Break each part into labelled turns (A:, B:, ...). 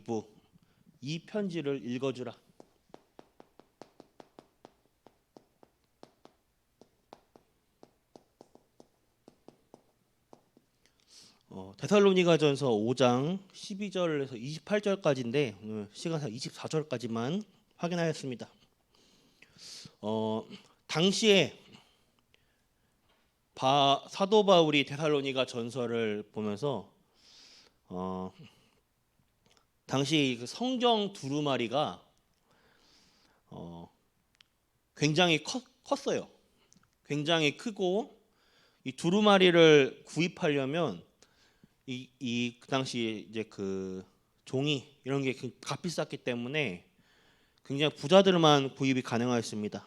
A: 2부 이 편지를 읽어주라. 데살로니가전서 5장 12절에서 28절까지인데 오늘 시간상 24절까지만 확인하였습니다. 당시에 사도 바울이 데살로니가 전서를 보면서 당시 그 성경 두루마리가 굉장히 컸어요. 굉장히 크고 이 두루마리를 구입하려면 그 당시 이제 그 종이 이런 게 값비쌌기 때문에 굉장히 부자들만 구입이 가능하였습니다.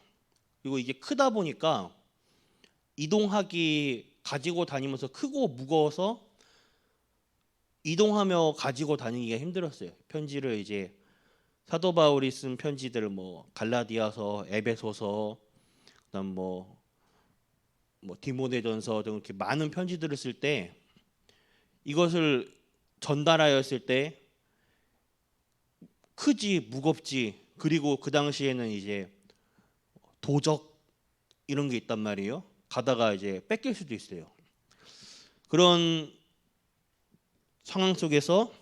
A: 그리고 이게 크다 보니까 이동하기 가지고 다니면서 크고 무거워서 이동하며 가지고 다니기가 힘들었어요. 편지를 이제 사도 바울이 쓴 편지들을 뭐 갈라디아서, 에베소서, 그다음 뭐 디모데전서 등 이렇게 많은 편지들을 쓸 때 이것을 전달하였을 때 크지 무겁지 그리고 그 당시에는 이제 도적 이런 게 있단 말이에요. 가다가 이제 뺏길 수도 있어요. 그런 상황 속에서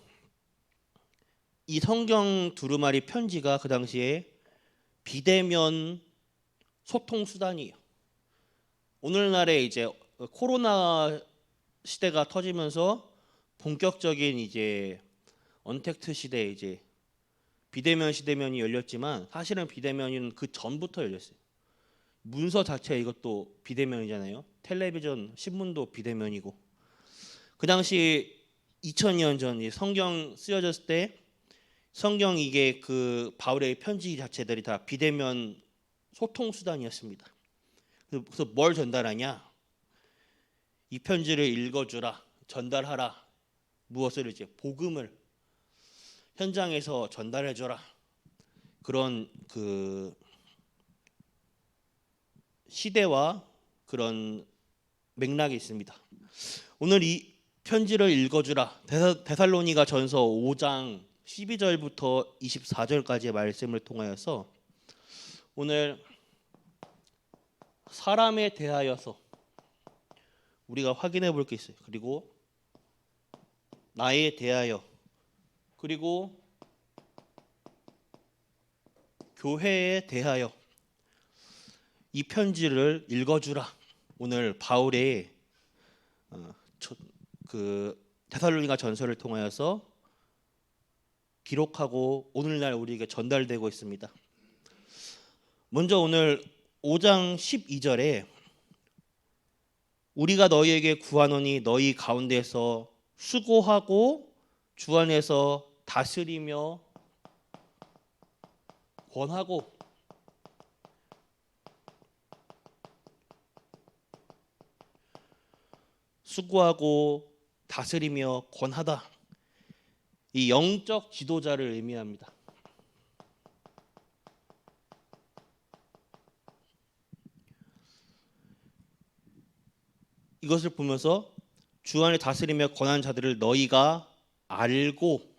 A: 이 성경 두루마리 편지가 그 당시에 비대면 소통 수단이에요. 오늘날에 이제 코로나 시대가 터지면서 본격적인 이제 언택트 시대에 이제 비대면 시대면이 열렸지만 사실은 비대면은 그 전부터 열렸어요. 문서 자체 이것도 비대면이잖아요. 텔레비전, 신문도 비대면이고. 그 당시 2000년 전 성경 쓰여졌을 때 성경 이게 그 바울의 편지 자체들이 다 비대면 소통 수단이었습니다. 그래서 뭘 전달하냐? 이 편지를 읽어주라, 전달하라. 무엇을 이제 복음을 현장에서 전달해줘라. 그런 그 시대와 그런 맥락이 있습니다. 오늘 이 편지를 읽어주라. 데살로니가 전서 5장 12절부터 24절까지의 말씀을 통하여서 오늘 사람에 대하여서 우리가 확인해 볼 게 있어요. 그리고 나에 대하여 그리고 교회에 대하여 이 편지를 읽어주라. 오늘 바울의 그 데살로니가 전서를 통하여서 기록하고 오늘날 우리에게 전달되고 있습니다. 먼저 오늘 5장 12절에 우리가 너희에게 구하노니 너희 가운데서 수고하고 주 안에서 다스리며 권하고 수고하고 다스리며 권하다. 이 영적 지도자를 의미합니다. 이것을 보면서 주 안에 다스리며 권하는 자들을 너희가 알고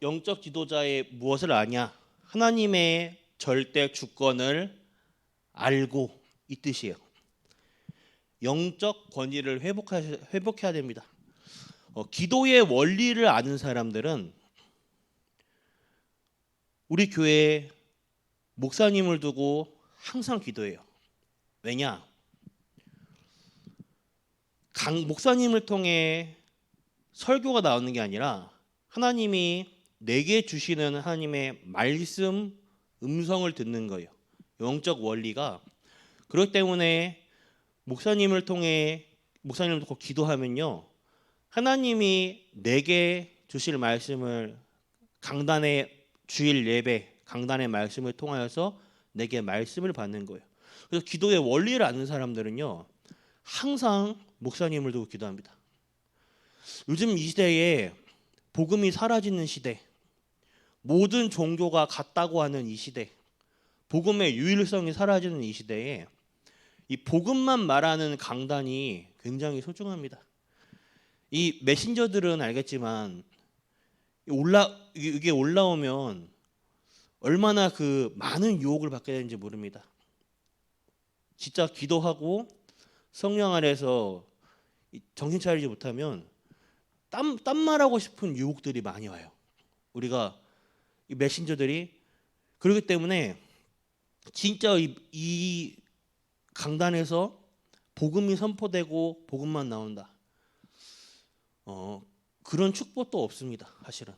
A: 영적 지도자의 무엇을 아냐? 하나님의 절대 주권을 알고 이 뜻이에요. 영적 권위를 회복해야 됩니다. 기도의 원리를 아는 사람들은 우리 교회 목사님을 두고 항상 기도해요. 왜냐? 목사님을 통해 설교가 나오는 게 아니라 하나님이 내게 주시는 하나님의 말씀, 음성을 듣는 거예요. 영적 원리가. 그렇기 때문에 목사님을 듣고 기도하면요, 하나님이 내게 주실 말씀을 강단의 주일 예배, 강단의 말씀을 통하여서 내게 말씀을 받는 거예요. 그래서 기도의 원리를 아는 사람들은요, 항상 목사님을 두고 기도합니다. 요즘 이 시대에 복음이 사라지는 시대, 모든 종교가 같다고 하는 이 시대, 복음의 유일성이 사라지는 이 시대에 이 복음만 말하는 강단이 굉장히 소중합니다. 이 메신저들은 알겠지만 이게 올라오면 얼마나 그 많은 유혹을 받게 되는지 모릅니다. 진짜 기도하고 성령 안에서 정신 차리지 못하면 딴 말하고 싶은 유혹들이 많이 와요. 우리가 이 메신저들이 그렇기 때문에 진짜 이 강단에서 복음이 선포되고 복음만 나온다. 그런 축복도 없습니다. 사실은.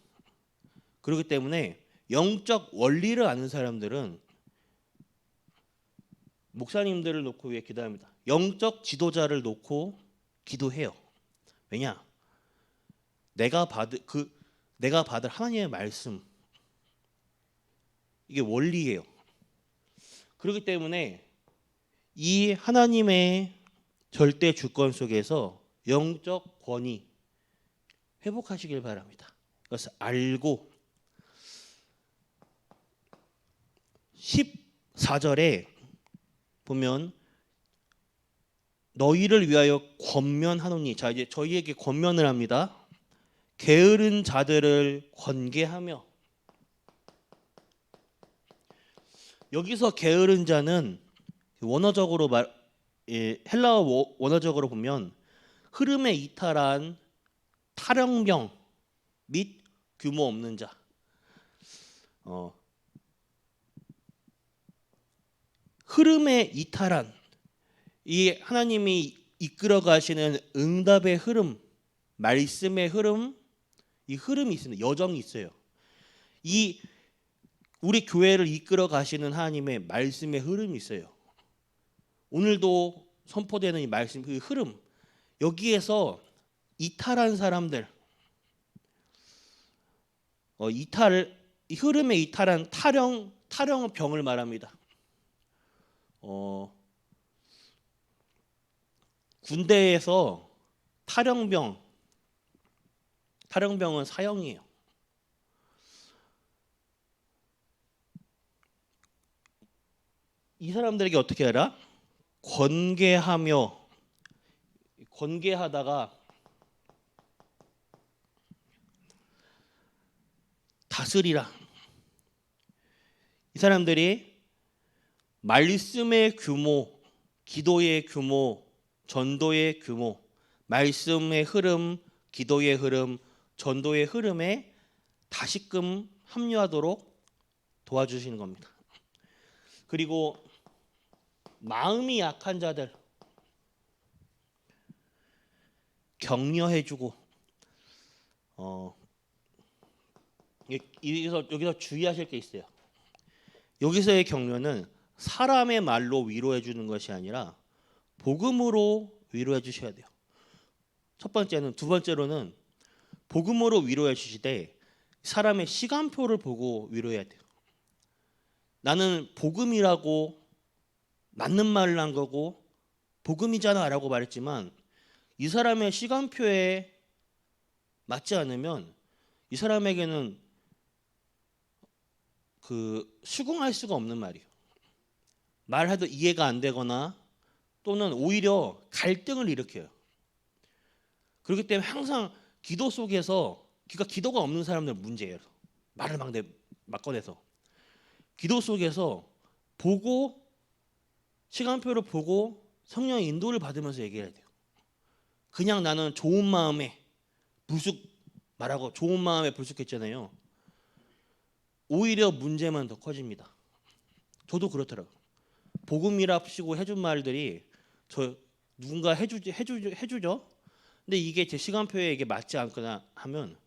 A: 그렇기 때문에 영적 원리를 아는 사람들은 목사님들을 놓고 위해 기도합니다. 영적 지도자를 놓고 기도해요. 왜냐? 내가 받을 하나님의 말씀, 이게 원리예요. 그렇기 때문에 이 하나님의 절대 주권 속에서 영적 권위 회복하시길 바랍니다. 그래서 알고 14절에 보면 너희를 위하여 권면하노니, 자 이제 저희에게 권면을 합니다. 게으른 자들을 권계하며. 여기서 게으른 자는 원어적으로 헬라어 원어적으로 보면 흐름에 이탈한 탈영병 및 규모 없는 자. 흐름에 이탈한, 이 하나님이 이끌어 가시는 응답의 흐름, 말씀의 흐름, 이 흐름이 있습니다. 여정이 있어요. 이 우리 교회를 이끌어 가시는 하나님의 말씀의 흐름이 있어요. 오늘도 선포되는 이 말씀, 그 흐름, 여기에서 이탈한 사람들, 이 흐름에 이탈한 탈영 병을 말합니다. 군대에서 탈영병은 사형이에요. 이 사람들에게 어떻게 하라? 권계하다가 다스리라. 이 사람들이 말씀의 규모, 기도의 규모, 전도의 규모, 말씀의 흐름, 기도의 흐름, 전도의 흐름에 다시금 합류하도록 도와주시는 겁니다. 그리고 마음이 약한 자들 격려해주고, 여기서 주의하실 게 있어요. 여기서의 격려는 사람의 말로 위로해 주는 것이 아니라 복음으로 위로해 주셔야 돼요. 첫 번째는, 두 번째로는 복음으로 위로해 주시되 사람의 시간표를 보고 위로해야 돼요. 나는 복음이라고 맞는 말을 한 거고 복음이잖아 라고 말했지만 이 사람의 시간표에 맞지 않으면 이 사람에게는 수긍할 수가 없는 말이에요. 말해도 이해가 안 되거나 또는 오히려 갈등을 일으켜요. 그렇기 때문에 항상 기도 속에서, 그러니까 기도가 없는 사람들 문제예요. 말을 막 꺼내서 기도 속에서 보고, 시간표를 보고 성령의 인도를 받으면서 얘기해야 돼요. 그냥 나는 좋은 마음에 말하고 좋은 마음에 불쑥했잖아요. 오히려 문제만 더 커집니다. 저도 그렇더라고요. 복음이랍시고 해준 말들이 누군가 해주죠. 근데 이게 제 시간표에 이게 맞지 않거나 하면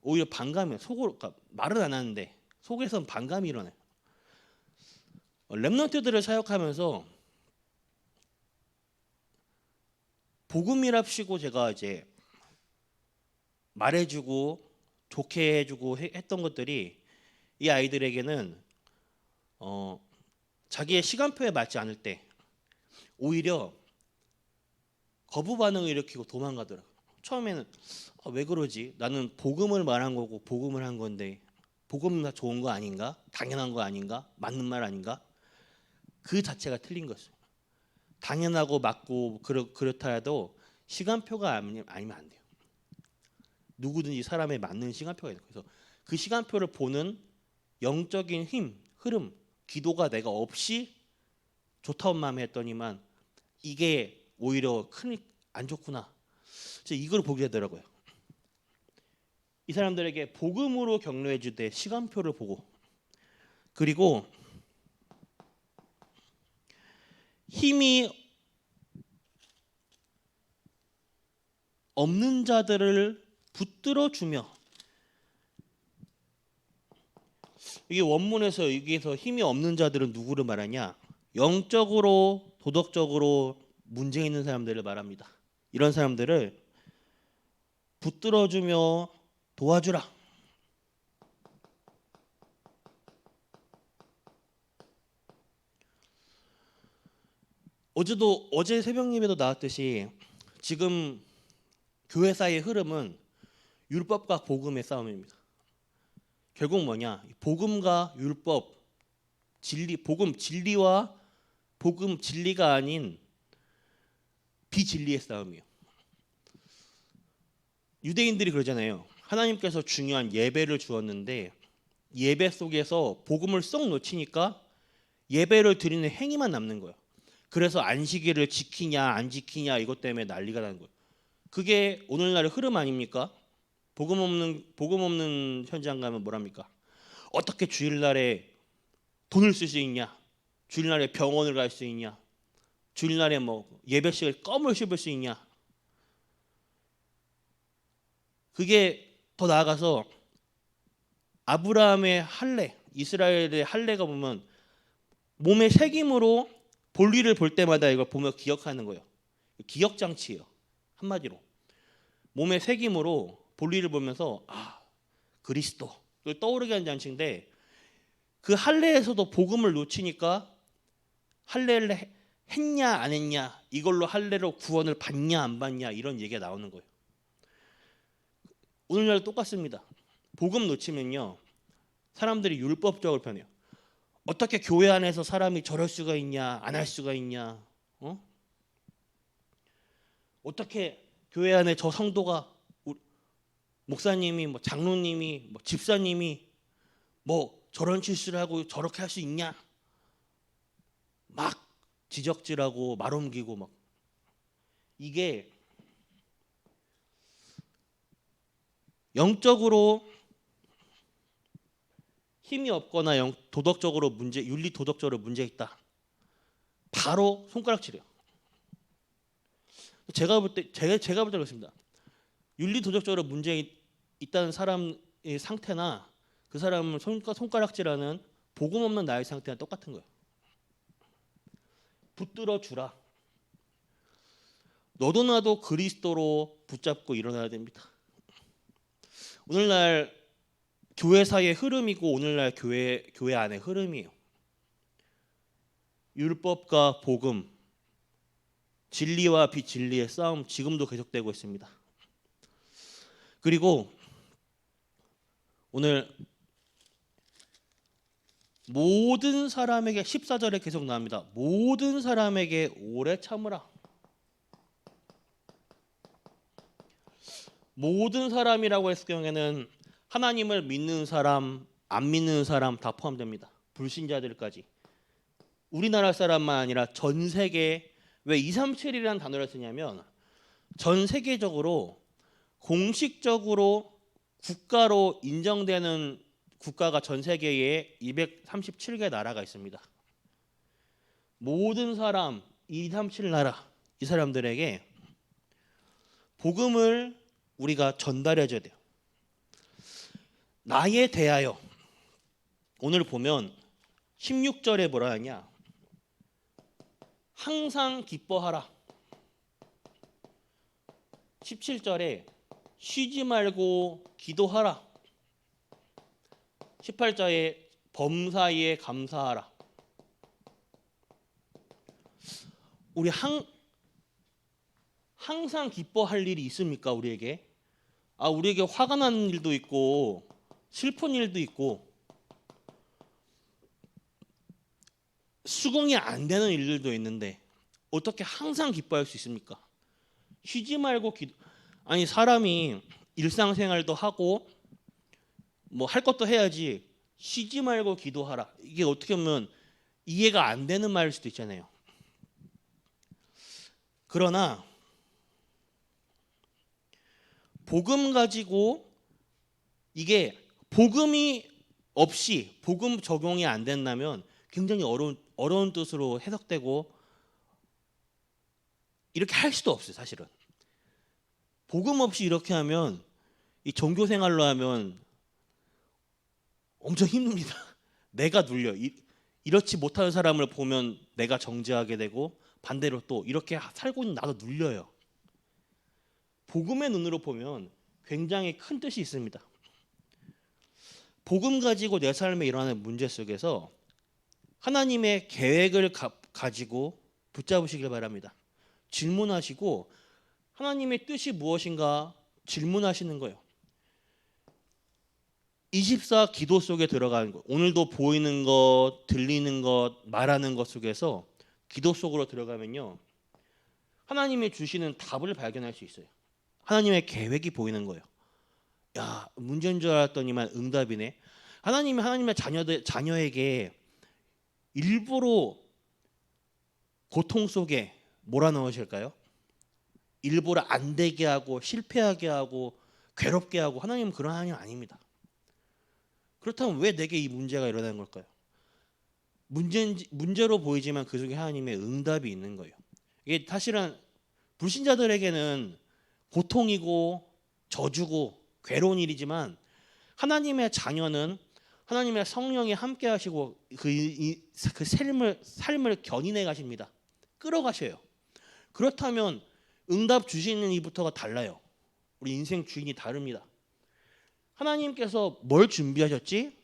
A: 오히려 반감이, 속으로, 그러니까 말은 안 하는데 속에선 반감이 일어나요. 렘넌트들을 사역하면서 복음이랍시고 제가 이제 말해주고 좋게 해주고 했던 것들이 이 아이들에게는 자기의 시간표에 맞지 않을 때 오히려 거부 반응을 일으키고 도망가더라고요. 처음에는 왜 그러지? 나는 복음을 말한 거고 복음을 한 건데 복음은 다 좋은 거 아닌가? 당연한 거 아닌가? 맞는 말 아닌가? 그 자체가 틀린 것이죠. 당연하고 맞고 그렇다 해도 시간표가 아니면 안 돼요. 누구든지 사람에 맞는 시간표가 있어요. 그래서 그 시간표를 보는 영적인 힘, 흐름, 기도가 내가 없이 좋다운 마음에 했더니만 이게 오히려 큰 안 좋구나. 이걸 보게 되더라고요. 이 사람들에게 복음으로 격려해 주되 시간표를 보고, 그리고 힘이 없는 자들을 붙들어 주며, 이게 원문에서 여기에서 힘이 없는 자들은 누구를 말하냐? 영적으로 도덕적으로 문제 있는 사람들을 말합니다. 이런 사람들을 붙들어 주며 도와주라. 어제 새벽 예배도 나왔듯이 지금 교회사의 흐름은 율법과 복음의 싸움입니다. 결국 뭐냐? 복음과 율법, 진리, 복음 진리와 복음 진리가 아닌 비진리의 싸움이에요. 유대인들이 그러잖아요. 하나님께서 중요한 예배를 주었는데 예배 속에서 복음을 쏙 놓치니까 예배를 드리는 행위만 남는 거예요. 그래서 안식일을 지키냐 안 지키냐 이것 때문에 난리가 나는 거예요. 그게 오늘날의 흐름 아닙니까? 복음 없는 현장 가면 뭐랍니까? 어떻게 주일날에 돈을 쓸 수 있냐? 주일날에 병원을 갈 수 있냐? 주일날에 뭐 예배식을 껌을 씹을 수 있냐? 그게 더 나아가서 아브라함의 할례, 이스라엘의 할례가 보면 몸의 새김으로 볼일을 볼 때마다 이걸 보며 기억하는 거예요. 기억 장치예요. 한마디로 몸의 새김으로 볼일을 보면서 그리스도를 떠오르게 하는 장치인데, 그 할례에서도 복음을 놓치니까 할례를 했냐 안 했냐, 이걸로 할례로 구원을 받냐 안 받냐 이런 얘기가 나오는 거예요. 오늘날 똑같습니다. 복음 놓치면요 사람들이 율법적으로 변해요. 어떻게 교회 안에서 사람이 저럴 수가 있냐, 안 할 수가 있냐, 어떻게 교회 안에 저 성도가, 목사님이 뭐 장로님이 뭐 집사님이 뭐 저런 실수를 하고 저렇게 할 수 있냐, 막 지적질하고 말 옮기고 막. 이게 영적으로 힘이 없거나 도덕적으로 윤리 도덕적으로 문제 있다, 바로 손가락질이에요. 제가 볼 때 그렇습니다. 윤리 도덕적으로 문제 있다는 사람의 상태나 그 사람을 손가락질하는 복음 없는 나의 상태랑 똑같은 거예요. 붙들어 주라. 너도 나도 그리스도로 붙잡고 일어나야 됩니다. 오늘날 교회사의 흐름이고 오늘날 교회 안의 흐름이에요. 율법과 복음, 진리와 비진리의 싸움 지금도 계속되고 있습니다. 그리고 오늘 모든 사람에게 14절에 계속 나옵니다. 모든 사람에게 오래 참으라. 모든 사람이라고 했을 경우에는 하나님을 믿는 사람, 안 믿는 사람 다 포함됩니다. 불신자들까지. 우리나라 사람만 아니라 전 세계. 왜 237이라는 단어를 쓰냐면 전 세계적으로 공식적으로 국가로 인정되는 국가가 전 세계에 237개 나라가 있습니다. 모든 사람, 237 나라, 이 사람들에게 복음을 우리가 전달해 줘야 돼요. 나에 대하여. 오늘 보면 16절에 뭐라 하냐? 항상 기뻐하라. 17절에 쉬지 말고 기도하라. 18절에 범사에 감사하라. 우리 항상 기뻐할 일이 있습니까? 우리에게? 우리에게 화가 나는 일도 있고 슬픈 일도 있고 수긍이 안 되는 일들도 있는데 어떻게 항상 기뻐할 수 있습니까? 쉬지 말고 사람이 일상생활도 하고 뭐 할 것도 해야지 쉬지 말고 기도하라. 이게 어떻게 보면 이해가 안 되는 말일 수도 있잖아요. 그러나 복음 가지고 이게 복음이 없이 복음 적용이 안 된다면 굉장히 어려운 뜻으로 해석되고 이렇게 할 수도 없어요. 사실은 복음 없이 이렇게 하면 이 종교 생활로 하면 엄청 힘듭니다. 내가 눌려. 이렇지 못하는 사람을 보면 내가 정죄하게 되고 반대로 또 이렇게 살고 있는 나도 눌려요. 복음의 눈으로 보면 굉장히 큰 뜻이 있습니다. 복음 가지고 내 삶에 일어나는 문제 속에서 하나님의 계획을 가지고 붙잡으시길 바랍니다. 질문하시고 하나님의 뜻이 무엇인가 질문하시는 거예요. 24 기도 속에 들어가는 것, 오늘도 보이는 것, 들리는 것, 말하는 것 속에서 기도 속으로 들어가면요, 하나님이 주시는 답을 발견할 수 있어요. 하나님의 계획이 보이는 거예요. 야, 문제인 줄 알았더니만 응답이네. 하나님이 하나님의 자녀에게 일부러 고통 속에 몰아넣으실까요? 일부러 안 되게 하고 실패하게 하고 괴롭게 하고 하나님은 그런 하나님 아닙니다. 그렇다면 왜 내게 이 문제가 일어나는 걸까요? 문제로 보이지만 그 속에 하나님의 응답이 있는 거예요. 이게 사실은 불신자들에게는 고통이고 저주고 괴로운 일이지만 하나님의 자녀는 하나님의 성령이 함께 하시고 그 삶을 견인해 가십니다. 끌어가셔요. 그렇다면 응답 주시는 이부터가 달라요. 우리 인생 주인이 다릅니다. 하나님께서 뭘 준비하셨지?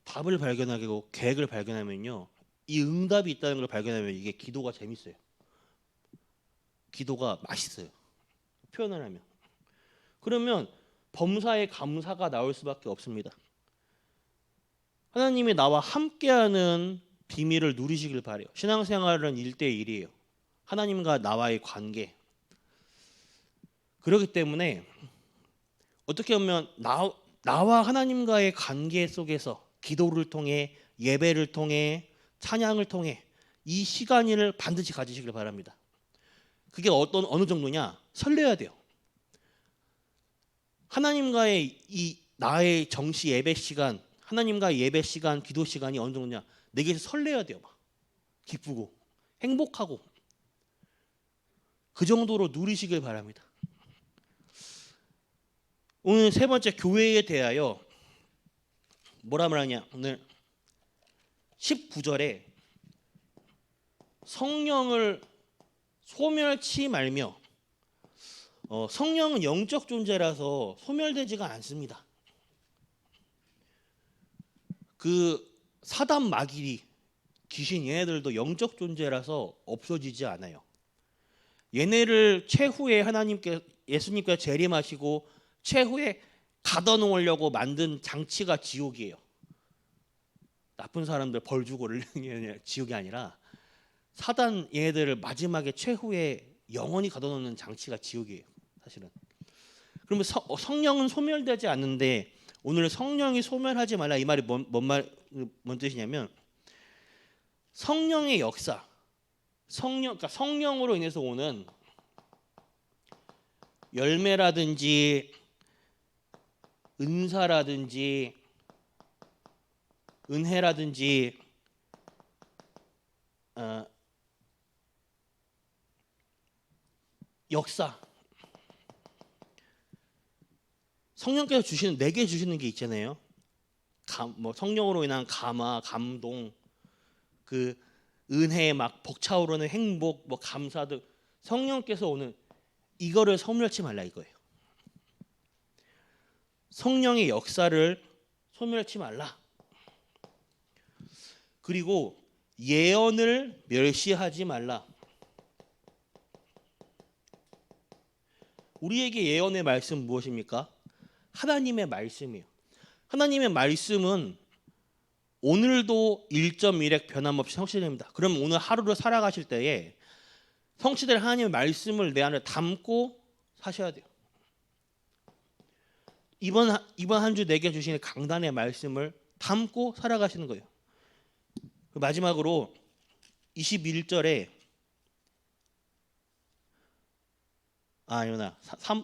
A: 답을 발견하고 계획을 발견하면요, 이 응답이 있다는 걸 발견하면 이게 기도가 재밌어요. 기도가 맛있어요. 표현을 하면. 그러면 범사에 감사가 나올 수밖에 없습니다. 하나님이 나와 함께하는 비밀을 누리시길 바라요. 신앙생활은 1대1이에요. 하나님과 나와의 관계. 그렇기 때문에 어떻게 보면 나와 하나님과의 관계 속에서 기도를 통해 예배를 통해 찬양을 통해 이 시간을 반드시 가지시길 바랍니다. 그게 어느 정도냐? 설레야 돼요. 하나님과의 이 나의 정시 예배 시간, 하나님과의 예배 시간, 기도 시간이 어느 정도냐? 내게 설레야 돼요. 막 기쁘고 행복하고 그 정도로 누리시길 바랍니다. 오늘 세 번째, 교회에 대하여 뭐라 말하냐? 오늘 19절에 성령을 소멸치 말며, 성령은 영적 존재라서 소멸되지가 않습니다. 그 사단 마귀 귀신 얘네들도 영적 존재라서 없어지지 않아요. 얘네를 최후에 예수님께서 재림하시고 최후에 가둬놓으려고 만든 장치가 지옥이에요. 나쁜 사람들 벌 주고 올리는 지옥이 아니라 사단 얘네들을 마지막에 최후에 영원히 가둬놓는 장치가 지옥이에요. 사실은. 그러면 성령은 소멸되지 않는데 오늘 성령이 소멸하지 말라, 이 말이 뭔 뜻이냐면 성령의 역사, 그러니까 성령으로 인해서 오는 열매라든지 은사라든지 은혜라든지 역사, 성령께서 내게 주시는 게 있잖아요. 성령으로 인한 감화, 감동, 그 은혜, 막 벅차오르는 행복, 감사 등 성령께서 오는 이거를 소멸치 말라 이거예요. 성령의 역사를 소멸치 말라. 그리고 예언을 멸시하지 말라. 우리에게 예언의 말씀 무엇입니까? 하나님의 말씀이에요. 하나님의 말씀은 오늘도 1.1핵 변함없이 성취됩니다. 그럼 오늘 하루를 살아가실 때에 성취될 하나님의 말씀을 내 안에 담고 사셔야 돼요. 이번 한 주 내게 주시는 강단의 말씀을 담고 살아가시는 거예요. 마지막으로 21절에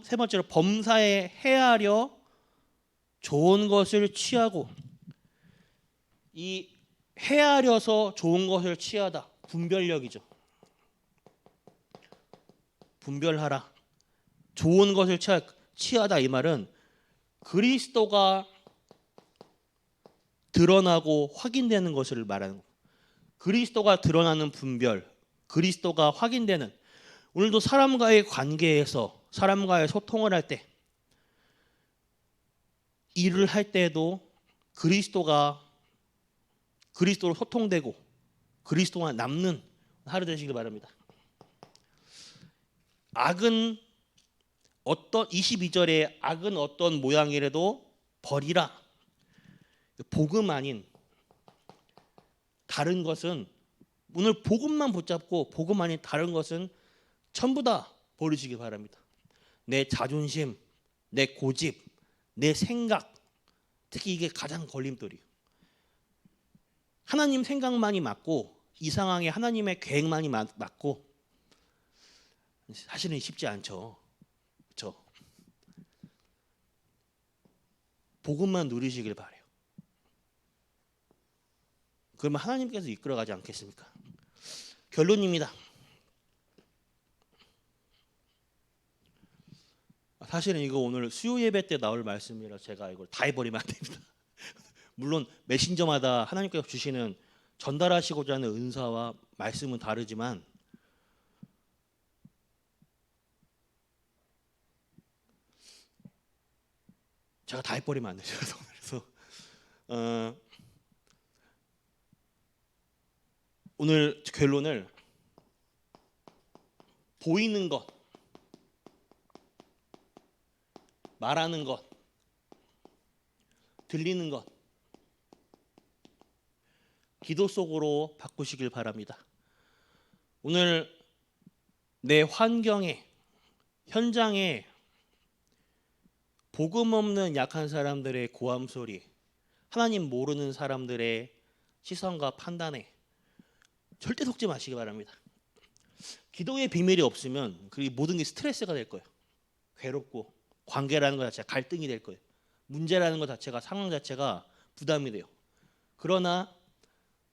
A: 세 번째로 범사에 해하려 좋은 것을 취하고, 이 해하려서 좋은 것을 취하다, 분별력이죠. 분별하라, 좋은 것을 취하다, 이 말은 그리스도가 드러나고 확인되는 것을 말하는 거예요. 그리스도가 드러나는 분별, 그리스도가 확인되는, 오늘도 사람과의 관계에서 사람과의 소통을 할 때, 일을 할 때도 그리스도로 소통되고 그리스도가 남는 하루 되시길 바랍니다. 악은 22절에 악은 어떤 모양이라도 버리라. 복음 아닌 다른 것은, 오늘 복음만 붙잡고 복음 아닌 다른 것은 전부 다 버리시기 바랍니다. 내 자존심, 내 고집, 내 생각, 특히 이게 가장 걸림돌이에요. 하나님 생각만이 맞고 이 상황에 하나님의 계획만이 맞고, 사실은 쉽지 않죠. 그렇죠? 복음만 누리시길 바래요. 그러면 하나님께서 이끌어가지 않겠습니까? 결론입니다. 사실은 이거 오늘 수요 예배 때 나올 말씀이라 제가 이걸 다 해버리면 안 됩니다. 물론 메신저마다 하나님께서 주시는 전달하시고자 하는 은사와 말씀은 다르지만, 제가 다 해버리면 안 되죠. 그래서 오늘 결론을 보이는 것, 말하는 것, 들리는 것, 기도 속으로 바꾸시길 바랍니다. 오늘 내 환경에, 현장에 복음 없는 약한 사람들의 고함 소리, 하나님 모르는 사람들의 시선과 판단에 절대 속지 마시기 바랍니다. 기도의 비밀이 없으면 그 모든 게 스트레스가 될 거예요. 괴롭고, 관계라는 것 자체가 갈등이 될 거예요. 문제라는 것 자체가, 상황 자체가 부담이 돼요. 그러나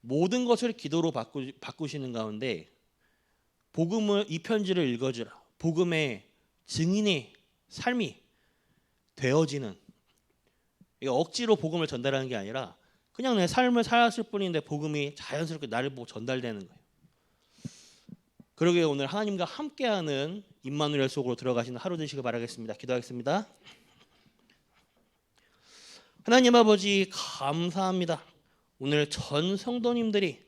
A: 모든 것을 기도로 바꾸시는 가운데 이 편지를 읽어주라, 복음의 증인의 삶이 되어지는, 억지로 복음을 전달하는 게 아니라 그냥 내 삶을 살았을 뿐인데 복음이 자연스럽게 나를 보고 전달되는 거예요. 그러기에 오늘 하나님과 함께하는 임마누엘 속으로 들어가시는 하루 되시길 바라겠습니다. 기도하겠습니다. 하나님 아버지, 감사합니다. 오늘 전 성도님들이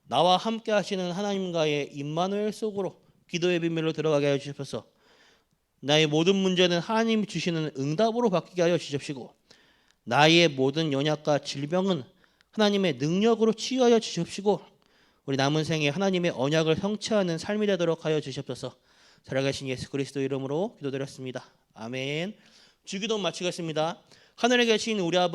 A: 나와 함께 하시는 하나님과의 임마누엘 속으로 기도의 비밀로 들어가게 하여 주셔서 나의 모든 문제는 하나님이 주시는 응답으로 바뀌게 하여 주십시고, 나의 모든 연약과 질병은 하나님의 능력으로 치유하여 주십시고, 우리 남은 생에 하나님의 언약을 성취하는 삶이 되도록 하여 주시옵소서. 살아계신 예수 그리스도 이름으로 기도드렸습니다. 아멘. 주기도 마치겠습니다. 하늘에 계신 우리 아버지,